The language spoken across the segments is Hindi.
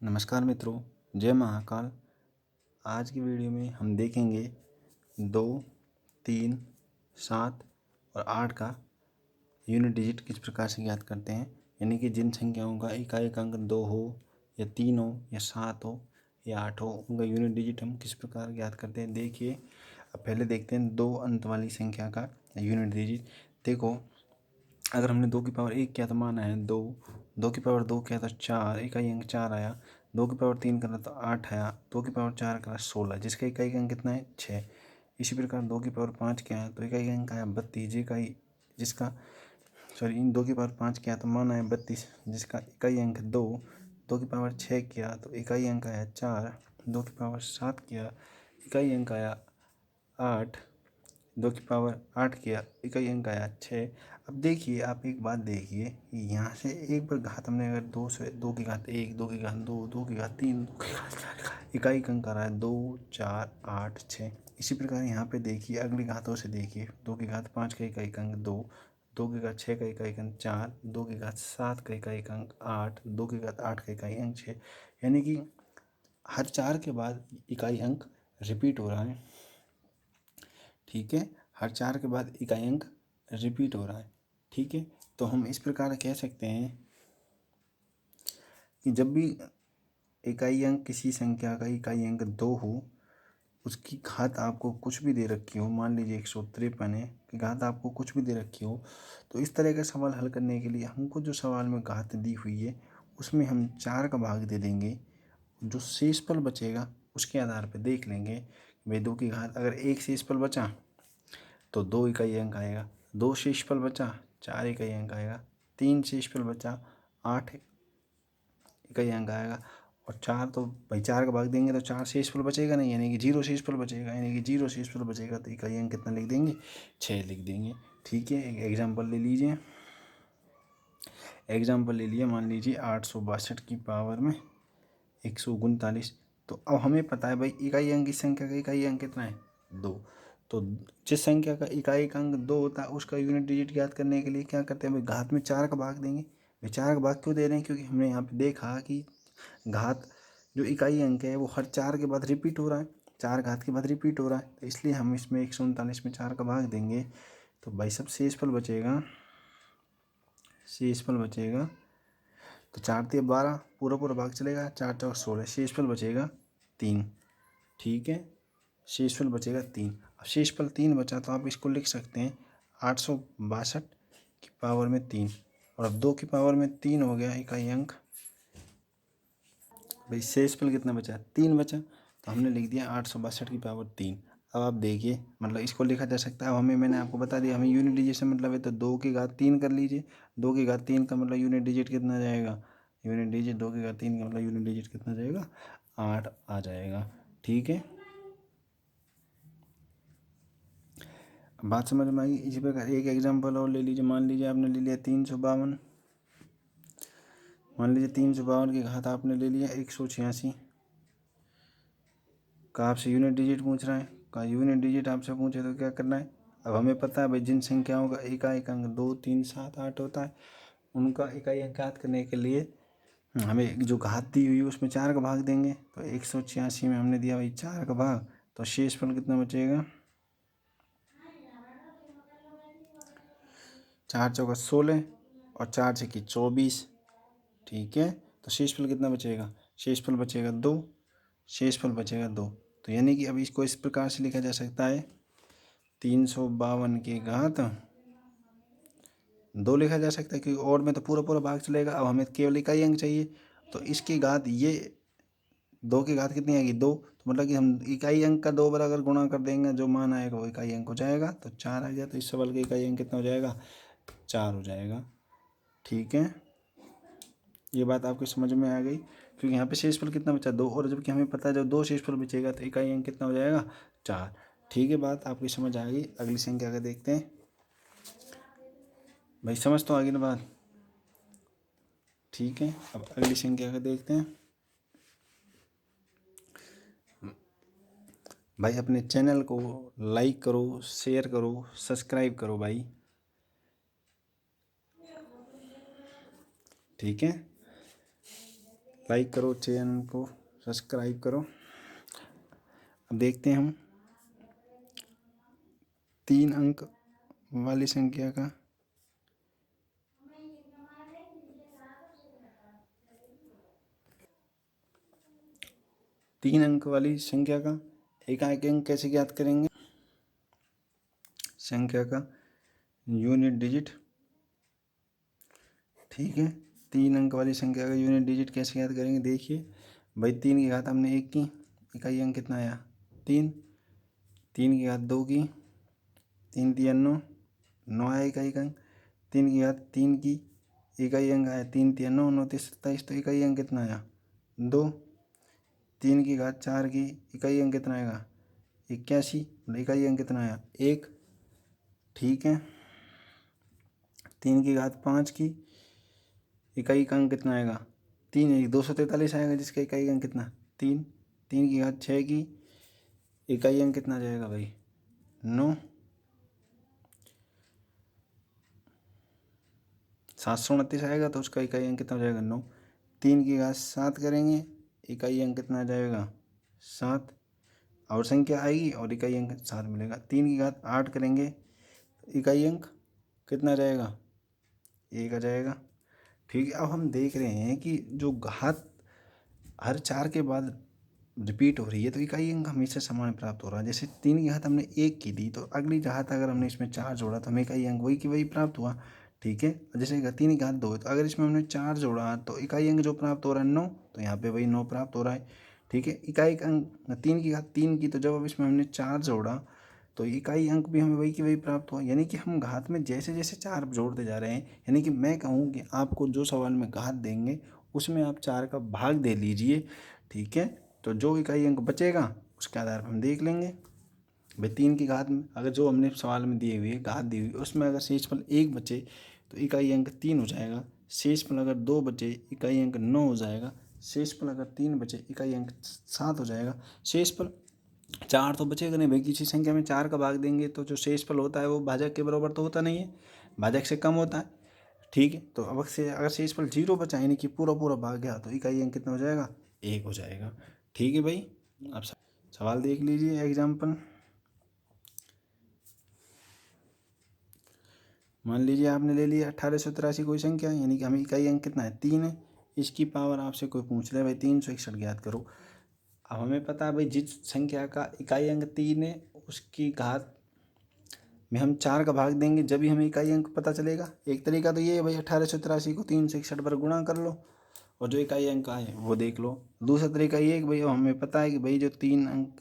नमस्कार मित्रों, जय महाकाल। आज की वीडियो में हम देखेंगे 2, 3, 7 और 8 का यूनिट डिजिट किस प्रकार से ज्ञात करते हैं। यानी कि जिन संख्याओं का एकाएक अंक 2 हो या 3 हो या 7 हो या 8 हो, उनका यूनिट डिजिट हम किस प्रकार ज्ञात करते हैं। देखिए, अब पहले देखते हैं 2 अंक वाली संख्या का यूनिट डिजिट। देखो, अगर हमने 2 की पावर 1 किया तो मान आया 2, 2 की पावर 2 किया तो 4, इकाई अंक 4 आया। 2 की पावर 3 करा तो 8 आया। 2 की पावर 4 करा 16, जिसका इकाई अंक कितना है 6। इसी प्रकार 2 की पावर 5 किया है तो इकाई अंक आया 32, इन 2 की पावर 5 किया तो मान आया 32, जिसका इकाई अंक 2। 2 की पावर 6 किया तो इकाई अंक आया 4। 2 की पावर 7 किया इकाई अंक आया 8। 2 की पावर 8 किया इकाई अंक आया 6। अब देखिए, आप एक बात देखिए, यहाँ से एक बार घात हमने अगर 2 से 2 की घात 1, 2 की घात 2, 2 की घात 3, 2 की घात 4, इकाई अंक आ रहा है 2, 4, 8, 6। इसी प्रकार यहाँ पे देखिए, अगली घातों से देखिए, 2 की घात 5 का इकाई अंक 2, 2 की घात 6 का इकाई अंक 4, 2 की घात 7 का इकाई अंक 8, 2 की घात 8 का इकाई अंक 6। यानी कि हर 4 के बाद इकाई अंक रिपीट हो रहा है। ठीक है, हर 4 के बाद इकाई अंक रिपीट हो रहा है। ठीक है, तो हम इस प्रकार कह सकते हैं कि जब भी इकाई अंक किसी संख्या का इकाई अंक 2 हो, उसकी घात आपको कुछ भी दे रखी हो, मान लीजिए 153 है कि घात आपको कुछ भी दे रखी हो, तो इस तरह का सवाल हल करने के लिए हमको जो सवाल में घात दी हुई है उसमें हम 4 का भाग दे देंगे। जो शेषफल बचेगा उसके आधार पर देख लेंगे भाई 2 की घात अगर 1 शेषफल बचा तो 2 इकाई अंक आएगा, 2 शेषफल बचा 4 इकाई अंक आएगा, 3 शेषफल बचा 8 इकाई अंक आएगा। और 4 तो भाई 4 का भाग देंगे तो 4 शेषफल बचेगा नहीं, यानी कि 0 शेषफल बचेगा, यानी कि 0 शेषफल बचेगा तो इकाई अंक कितना लिख देंगे, 6 लिख देंगे। ठीक है, एक एग्जाम्पल ले लीजिए। एग्जाम्पल ले लिए, मान लीजिए 862 की पावर में 139। तो अब हमें पता है भाई इकाई अंक इस संख्या का इकाई अंक कितना है 2। तो जिस संख्या का इकाई अंक 2 होता है उसका यूनिट डिजिट ज्ञात करने के लिए क्या करते हैं भाई, घात में 4 का भाग देंगे। भाई 4 का भाग क्यों दे रहे हैं, क्योंकि हमने यहाँ पे देखा कि घात जो इकाई अंक है वो हर 4 के बाद रिपीट हो रहा है, 4 घात के बाद रिपीट हो रहा है, तो इसलिए हम इसमें 139 में 4 का भाग देंगे। तो भाई सब शेषफल बचेगा, शेषफल बचेगा तो 4 × 12 पूरा पूरा भाग चलेगा, 4 × 16, शेषफल बचेगा 3। ठीक है, शेषफल बचेगा 3। अब शेषफल 3 बचा तो आप इसको लिख सकते हैं 862 की पावर में 3। और अब 2 की पावर में 3 हो गया इकाई अंक। भाई शेषफल कितना बचा, 3 बचा, तो हमने लिख दिया 862 की पावर 3। अब आप देखिए, मतलब इसको लिखा जा सकता है। अब मैंने आपको बता दिया, हमें यूनिट डिजिट से मतलब है तो 2 की घात 3 कर लीजिए। 2 की घात 3 का मतलब यूनिट डिजिट कितना जाएगा, यूनिट डिजिट 2 की घात 3 का मतलब यूनिट डिजिट कितना जाएगा, 8 आ जाएगा। ठीक है, बात समझ में आई। इसी प्रकार एक एग्जांपल और ले लीजिए। मान लीजिए आपने ले लिया 352, मान लीजिए 352 की घात आपने ले लिया 186 का, आपसे यूनिट डिजिट पूछ रहा है। का यूनिट डिजिट आपसे पूछे तो क्या करना है। अब हमें पता है भाई जिन संख्याओं का इकाई अंक 2, 3, 7, 8 होता है, उनका इकाई अंक ज्ञात करने के लिए हमें जो घात दी हुई है उसमें 4 का भाग देंगे। तो 186 में हमने दिया भाई 4 का भाग, तो शेषफल कितना बचेगा, 4 चौका 16 और 4 छक्की 24। ठीक है, तो शेषफल कितना बचेगा, शेषफल बचेगा 2, शेषफल बचेगा 2। तो यानी कि अब इसको इस प्रकार से लिखा जा सकता है 352 की घात 2 लिखा जा सकता है, क्योंकि और में तो पूरा पूरा भाग चलेगा। अब हमें केवल इकाई अंक चाहिए, तो इसकी घात ये 2 की घात कितनी आएगी 2, तो मतलब कि हम इकाई अंक का 2 बार अगर गुणा कर देंगे, जो मान आएगा वो इकाई अंक हो जाएगा, तो 4 आ गया। तो इस सवाल का इकाई अंक कितना हो जाएगा, 4 हो जाएगा। ठीक है, ये बात आपको समझ में आ गई, क्योंकि यहाँ पे शेषफल कितना बचा 2, और जबकि हमें पता है जब 2 शेषफल बचेगा तो इकाई अंक कितना हो जाएगा, 4। ठीक है, बात आपकी समझ आ गई। अगली संख्या का देखते हैं। भाई समझ तो आ गई ना बात। ठीक है, अब अगली संख्या का देखते हैं। भाई अपने चैनल को लाइक करो, शेयर करो, सब्सक्राइब करो भाई। ठीक है, लाइक करो, चैनल को सब्सक्राइब करो। अब देखते हैं हम 3 अंक वाली संख्या का 3 अंक वाली संख्या का एकांक अंक कैसे ज्ञात करेंगे। संख्या का यूनिट डिजिट, ठीक है। 3 अंक वाली संख्या का यूनिट डिजिट कैसे ज्ञात करेंगे। देखिए भाई 3 की घात हमने 1 की, इकाई अंक कितना आया 3। 3 की घात 2 की, 3 3 9, 9 आया इकाई अंक। 3 की घात 3 की, इकाई अंक आया 3 3 9, 9 3 27, तो इकाई अंक कितना आया 2। 3 की घात 4 की, इकाई अंक कितना आएगा 81, इकाई अंक कितना आया 1, ठीक है। 3 की घात 5 की, इकाई अंक कितना आएगा 3, 243 आएगा, जिसका इकाई अंक कितना 3। 3 की घात 6 की, इकाई अंक कितना जाएगा भाई 9। 729 आएगा, तो उसका इकाई अंक कितना हो जाएगा 9। 3 की घात 7 करेंगे, इकाई अंक कितना आ जाएगा 7, और संख्या आएगी और इकाई अंक 7 मिलेगा। 3 की घात 8 करेंगे, इकाई अंक कितना जाएगा 1 आ जाएगा, ठीक है। अब हम देख रहे हैं कि जो घात हर 4 के बाद रिपीट हो रही है, तो इकाई अंक हमेशा समान प्राप्त हो रहा है। जैसे 3 की घात हमने 1 की दी, तो अगली घात अगर हमने इसमें 4 जोड़ा तो हमें इकाई अंक वही की वही प्राप्त हुआ, ठीक है। जैसे 3 की घात 2 है, तो अगर इसमें हमने 4 जोड़ा तो इकाई अंक जो प्राप्त हो रहा है 9, तो यहाँ पे वही 9 प्राप्त हो रहा है, ठीक है। इकाई अंक 3 की घात 3 की, तो जब अब इसमें हमने 4 जोड़ा तो इकाई अंक भी हमें वही की वही प्राप्त हुआ। यानी कि हम घात में जैसे जैसे 4 जोड़ते जा रहे हैं, यानी कि मैं कहूँ कि आपको जो सवाल में घात देंगे उसमें आप 4 का भाग दे लीजिए, ठीक है। तो जो इकाई अंक बचेगा उसके आधार पर हम देख लेंगे। भाई 3 की घात में अगर जो हमने सवाल में दिए हुए घात दी हुई उसमें अगर शेषफल 1 बचे तो इकाई अंक 3 हो जाएगा। शेषफल अगर 2 बचे इकाई अंक 9 हो जाएगा। शेषफल अगर 3 बचे इकाई अंक 7 हो जाएगा। शेषफल 4 तो बचेगा नहीं भाई, किसी संख्या में 4 का भाग देंगे तो जो शेषफल होता है वो भाजक के बराबर तो होता नहीं है, भाजक से कम होता है, ठीक है। तो अब से अगर शेषफल 0 बचा यानी कि पूरा पूरा भाग गया तो इकाई अंक कितना हो जाएगा 1 हो जाएगा, ठीक है भाई। आप सवाल देख लीजिए एग्जाम्पल। मान लीजिए आपने ले लिया 1883 कोई संख्या, यानी कि हमें इकाई अंक कितना है 3 है। इसकी पावर आपसे कोई पूछ रहा है भाई 361 ज्ञात करो। अब हमें पता है भाई जिस संख्या का इकाई अंक 3 है उसकी घात में हम 4 का भाग देंगे जब भी हमें इकाई अंक पता चलेगा। एक तरीका तो ये है भाई 1883 को 361 पर गुणा कर लो और जो इकाई अंक आए वो देख लो। दूसरा तरीका ये है कि भाई हमें पता है कि भाई जो 3 अंक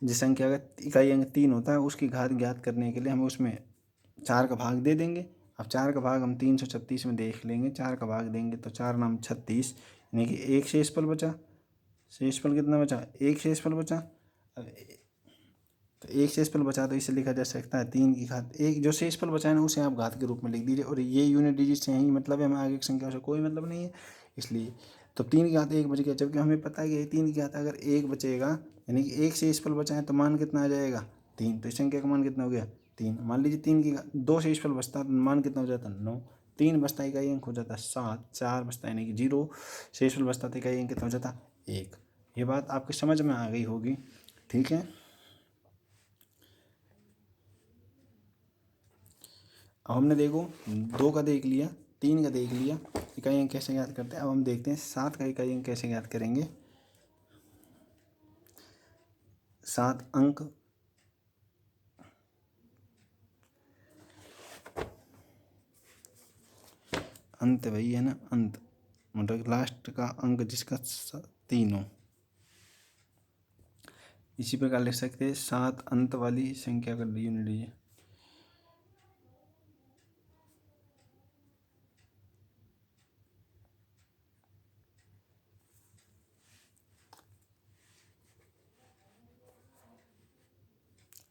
जिस संख्या का इकाई अंक 3 होता है उसकी घात ज्ञात करने के लिए हमें उसमें 4 का भाग दे देंगे। अब 4 का भाग हम 336 में देख लेंगे, 4 का भाग देंगे तो 4 नाम 36, यानी कि एक शेषफल बचा। शेषफल कितना बचा एक शेषफल बचा। अब तो एक शेषफल बचा तो इसे लिखा जा सकता है 3 की घात 1। जो शेषफल बचा है ना उसे आप घात के रूप में लिख दीजिए, और ये यूनिट डिजिट से यही मतलब है, हमें आगे की संख्या से कोई मतलब नहीं है इसलिए। तो 3 की घात 1 बच गया, जबकि हमें पता है कि 3 की घात अगर 1 बचेगा यानी कि एक शेषफल बचा है तो मान कितना आ जाएगा 3। तो इस संख्या का मान कितना हो गया 3। मान लीजिए 3 की 2 शेषफल बचता तो मान कितना हो जाता 9। 3 बचता इकाई अंक हो जाता 7। 4 बचता यानी कि 0 शेषफल बचता तो इकाई अंक कितना हो जाता 1। ये बात आपकी समझ में आ गई होगी, ठीक है। अब हमने देखो 2 का देख लिया, 3 का देख लिया, इकाई अंक कैसे ज्ञात करते हैं। अब हम देखते हैं 7 का इकाई अंक कैसे ज्ञात करेंगे। 7 अंक अंत वही है ना, अंत मतलब लास्ट का अंक जिसका 3 हो। इसी प्रकार लिख सकते हैं 7 अंत वाली संख्या का यूनिट लीजिए।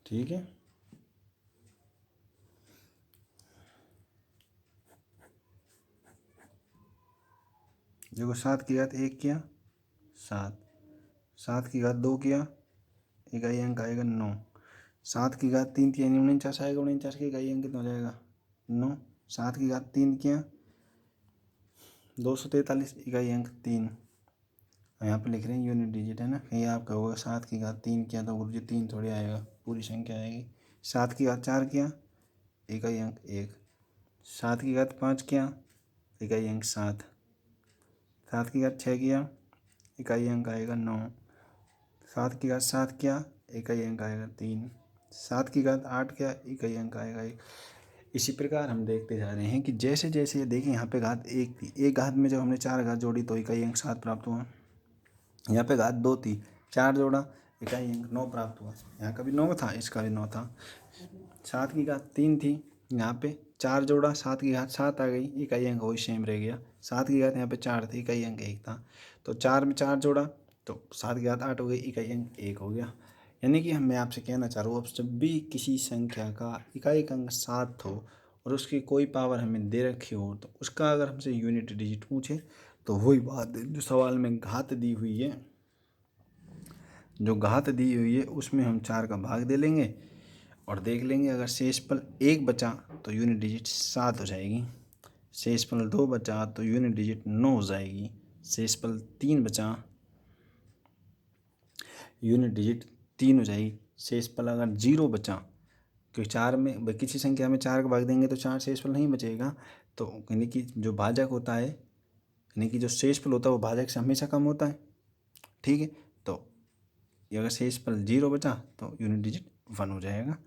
ठीक है, देखो 7 की घात 1 किया 7, 7 की घात 2 किया इकाई अंक आएगा 9, 7 की घात 3 किया 49 आएगा, 49 का इकाई अंक कितना हो जाएगा 9। 7 की घात 3 किया 243 इकाई अंक 3। यहाँ पे लिख रहे हैं यूनिट डिजिट है ना, कहीं आप कहोगे 7 की घात 3 किया तो गुरुजी 3 थोड़ी आएगा, पूरी संख्या आएगी। 7 की घात 4 किया इकाई अंक 1। 7 की घात 5 किया इकाई अंक 7। 7 की घात 6 किया इकाई अंक आएगा 9। 7 की घात 7 किया इकाई अंक आएगा 3। 7 की घात 8 किया इकाई अंक आएगा 1। इसी प्रकार हम देखते जा रहे हैं कि जैसे जैसे देखिए यहाँ पे घात 1 थी, एक घात में जब हमने 4 घात जोड़ी तो इकाई अंक 7 प्राप्त हुआ। यहाँ पे घात 2 थी, 4 जोड़ा इकाई अंक 9 प्राप्त हुआ। यहाँ का भी 9 था, इसका भी 9 था। 7 की घात 3 थी, यहाँ पे 4 जोड़ा 7 की घात 7 आ गई, इकाई अंक वही सेम रह गया। 7 की घात यहाँ पे 4 थी, इकाई अंक 1 था, तो 4 में 4 जोड़ा तो 7 की घात 8 हो गई, इकाई अंक 1 हो गया। यानी कि मैं आपसे कहना चाह रहा हूँ, अब जब भी किसी संख्या का इकाई अंक 7 हो और उसकी कोई पावर हमें दे रखी हो तो उसका अगर हमसे यूनिट डिजिट पूछे तो वही बात जो सवाल में घात दी हुई है, जो घात दी हुई है उसमें हम 4 का भाग दे लेंगे और देख लेंगे अगर शेषफल 1 बचा तो यूनिट डिजिट 7 हो जाएगी। शेषफल 2 बचा तो यूनिट डिजिट 9 हो जाएगी। शेषफल 3 बचा यूनिट डिजिट 3 हो जाएगी। शेषफल अगर 0 बचा, क्योंकि 4 में किसी संख्या में 4 का भाग देंगे तो 4 शेषफल नहीं बचेगा, तो यानी कि जो भाजक होता है, यानी कि जो शेषफल होता है वो भाजक से हमेशा कम होता है। ठीक है, तो ये अगर शेषफल 0 बचा तो यूनिट डिजिट 1 हो जाएगा।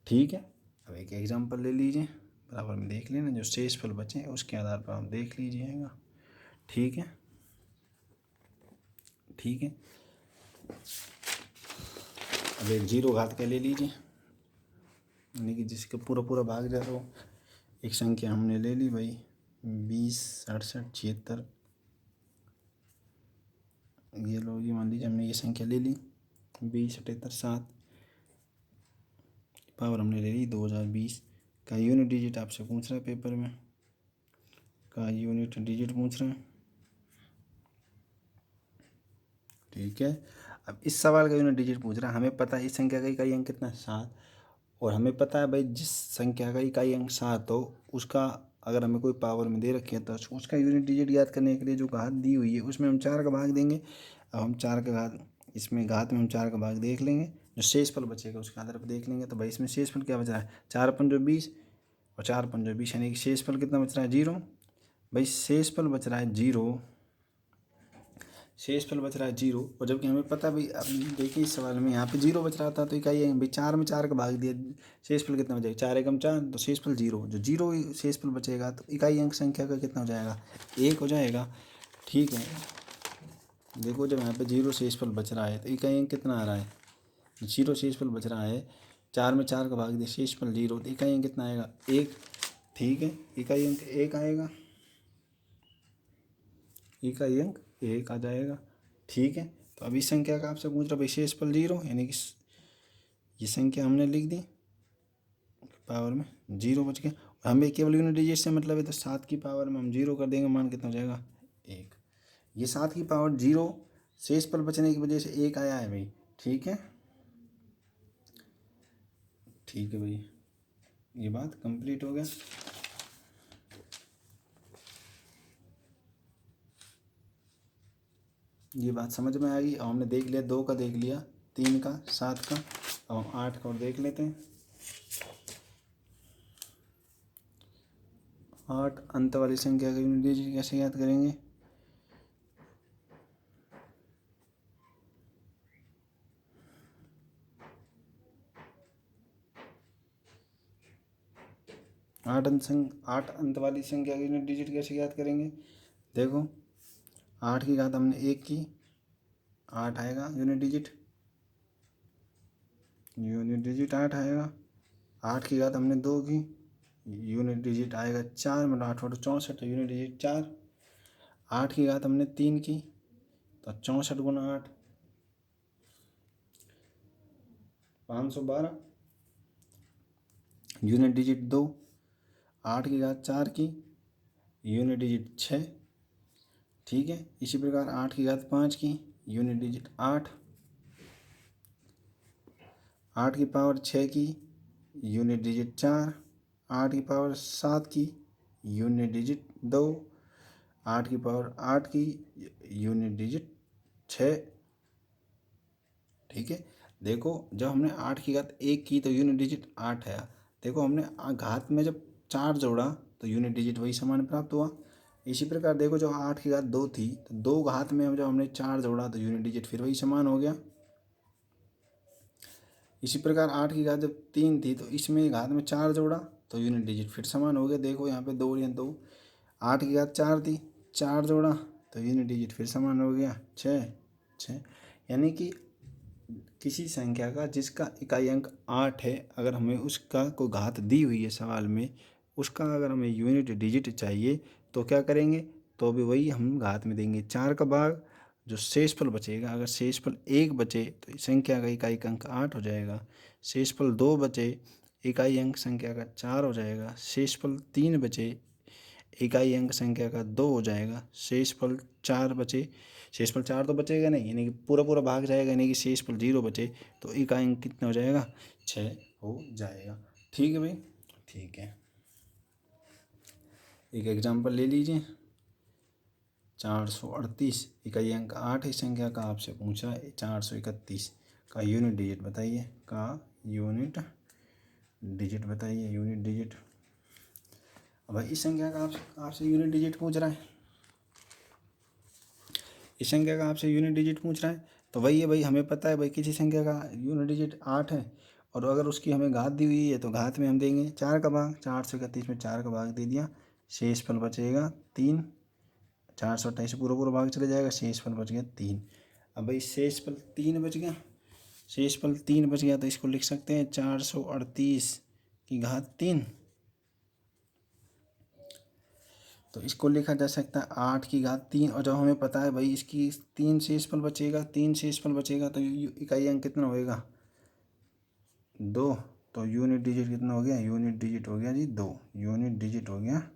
ठीक है, अब एक एग्जांपल ले लीजिए, बराबर में देख लेना, जो शेषफल बचे उसके आधार पर आप देख लीजिएगा। ठीक है, ठीक है। अब एक 0 घात का ले लीजिए, यानी कि जिसका पूरा पूरा भाग जा रहा हो। एक संख्या हमने ले ली भाई 20, 67, 76, ये लो, ये मान लीजिए हमने ये संख्या ले ली 20, 78, 7, पावर हमने ले ली 2020 का यूनिट डिजिट आपसे पूछ रहा है पेपर में, का यूनिट डिजिट पूछ रहे हैं। ठीक है, अब इस सवाल का यूनिट डिजिट पूछ रहा है, हमें पता है इस संख्या का इकाई अंक कितना है 7, और हमें पता है भाई जिस संख्या का इकाई अंक 7 हो उसका अगर हमें कोई पावर में दे रखी है तो उसका यूनिट डिजिट याद करने के लिए जो घात दी हुई है उसमें हम 4 का भाग देंगे। अब हम 4 का घात, इसमें घात में हम 4 का भाग देख लेंगे, जो शेषफल बचेगा उसके आधार पर देख लेंगे। तो भाई इसमें शेषफल क्या बच रहा है, 4 पंजो 20 और 4 पंजो 20, यानी कि शेषफल कितना बच रहा है 0। भाई शेषफल बच रहा है 0, शेषफल बच रहा है 0, और जबकि हमें पता भाई, अब देखिए इस सवाल में यहाँ पे 0 बच रहा था तो इकाई भाई 4 में 4 का भाग दिया, शेषफल कितना हो जाएगा 4 एकम 4, तो शेषफल 0, जो 0 शेषफल बचेगा तो इकाई अंक संख्या का कितना हो जाएगा 1 हो जाएगा। ठीक है, देखो जब यहाँ पे 0 शेषफल बच रहा है तो इकाई अंक कितना आ रहा है 0 शेषफल बच रहा है, 4 में 4 का भाग दिया, शेषफल 0, तो इकाई अंक कितना आएगा 1। ठीक है, इकाई अंक 1 आएगा, इकाई अंक 1 आ जाएगा। ठीक है, तो अब इस संख्या का आपसे पूछ रहा भाई शेषफल 0, यानी कि ये संख्या हमने लिख दी, पावर में 0 बच गया। हमें केवल यूनिट डिजिट से मतलब है, तो 7 की पावर में हम 0 कर देंगे, मान कितना हो जाएगा 1। ये 7 की पावर 0 शेषफल बचने की वजह से 1 आया है भाई। ठीक है, ठीक है भाई, ये बात कंप्लीट हो गया। ये बात समझ में आ गई। और हमने देख लिया 2 का, देख लिया 3 का, 7 का, और 8 का और देख लेते हैं। 8 अंत वाली संख्या का यूनिट डिजिट कैसे याद करेंगे, आठ अंत वाली संख्या का यूनिट डिजिट कैसे याद करेंगे। देखो 8 की घात हमने 1 की, 8 आएगा यूनिट डिजिट, यूनिट डिजिट 8 आएगा। 8 की घात हमने 2 की, यूनिट डिजिट आएगा 4, मतलब 8 बटा 64, तो यूनिट डिजिट 4। 8 की घात हमने 3 की, तो 64 गुना 8 512, यूनिट डिजिट 2। 8 की घात 4 की, यूनिट डिजिट 6। ठीक है, इसी प्रकार 8 की घात 5 की, यूनिट डिजिट 8। 8 की पावर 6 की, यूनिट डिजिट 4। 8 की पावर 7 की, यूनिट डिजिट 2। 8 की पावर 8 की यूनिट डिजिट 6। ठीक है, देखो जब हमने 8 की घात 1 की तो यूनिट डिजिट 8 है। देखो हमने घात में जब 4 जोड़ा तो यूनिट डिजिट वही समान प्राप्त हुआ। इसी प्रकार देखो जब 8 की घात 2 थी तो 2 घात में जब हमने 4 जोड़ा तो यूनिट डिजिट फिर वही समान हो गया। इसी प्रकार 8 की घात जब 3 थी तो इसमें घात में 4 जोड़ा तो यूनिट डिजिट फिर समान हो गया। देखो यहाँ पे 2 या 2, 8 की घात 4 थी, 4 जोड़ा तो यूनिट डिजिट फिर समान हो गया 6 6। यानी कि किसी संख्या का जिसका इकाई अंक 8 है, अगर हमें उसका कोई घात दी हुई है सवाल में, उसका अगर हमें यूनिट डिजिट चाहिए तो क्या करेंगे, तो भी वही हम घात में देंगे 4 का भाग, जो शेषफल बचेगा, अगर शेषफल 1 बचे तो इस संख्या का इकाई अंक 8 हो जाएगा। शेषफल 2 बचे, इकाई अंक संख्या का 4 हो जाएगा। शेषफल 3 बचे, इकाई अंक संख्या का 2 हो जाएगा। शेषफल 4 बचे, शेषफल 4 तो बचेगा नहीं, यानी कि पूरा पूरा भाग जाएगा, यानी कि शेषफल 0 बचे तो इकाई अंक कितना हो जाएगा, 6 हो जाएगा। ठीक है भाई, ठीक है। एक एग्जाम्पल ले लीजिए, 438 इकाई अंक 8 इस संख्या का आपसे पूछा है 431 का यूनिट डिजिट बताइए, का यूनिट डिजिट बताइए, यूनिट डिजिट। अब भाई इस संख्या का आपसे यूनिट डिजिट पूछ रहा है, इस संख्या का आपसे यूनिट डिजिट पूछ रहा है, तो वही है भाई, हमें पता है भाई किसी संख्या का यूनिट डिजिट 8 है और अगर उसकी हमें घात दी हुई है तो घात में हम देंगे 4 का भाग, 431 में 4 का भाग दे दिया, शेषफल बचेगा 3, 428 से पूरा पूरा भाग चले जाएगा, शेषफल बच गया 3। अब भाई शेषफल 3 बच गया, शेषफल 3 बच गया तो इसको लिख सकते हैं 438 की घात 3। तो इसको लिखा जा सकता है 8 की घात 3, और जब हमें पता है भाई इसकी 3 शेषफल बचेगा, 3 शेषफल बचेगा तो इकाई अंक कितना होएगा, 2। तो यूनिट डिजिट कितना हो गया, यूनिट डिजिट हो गया जी 2, यूनिट डिजिट हो गया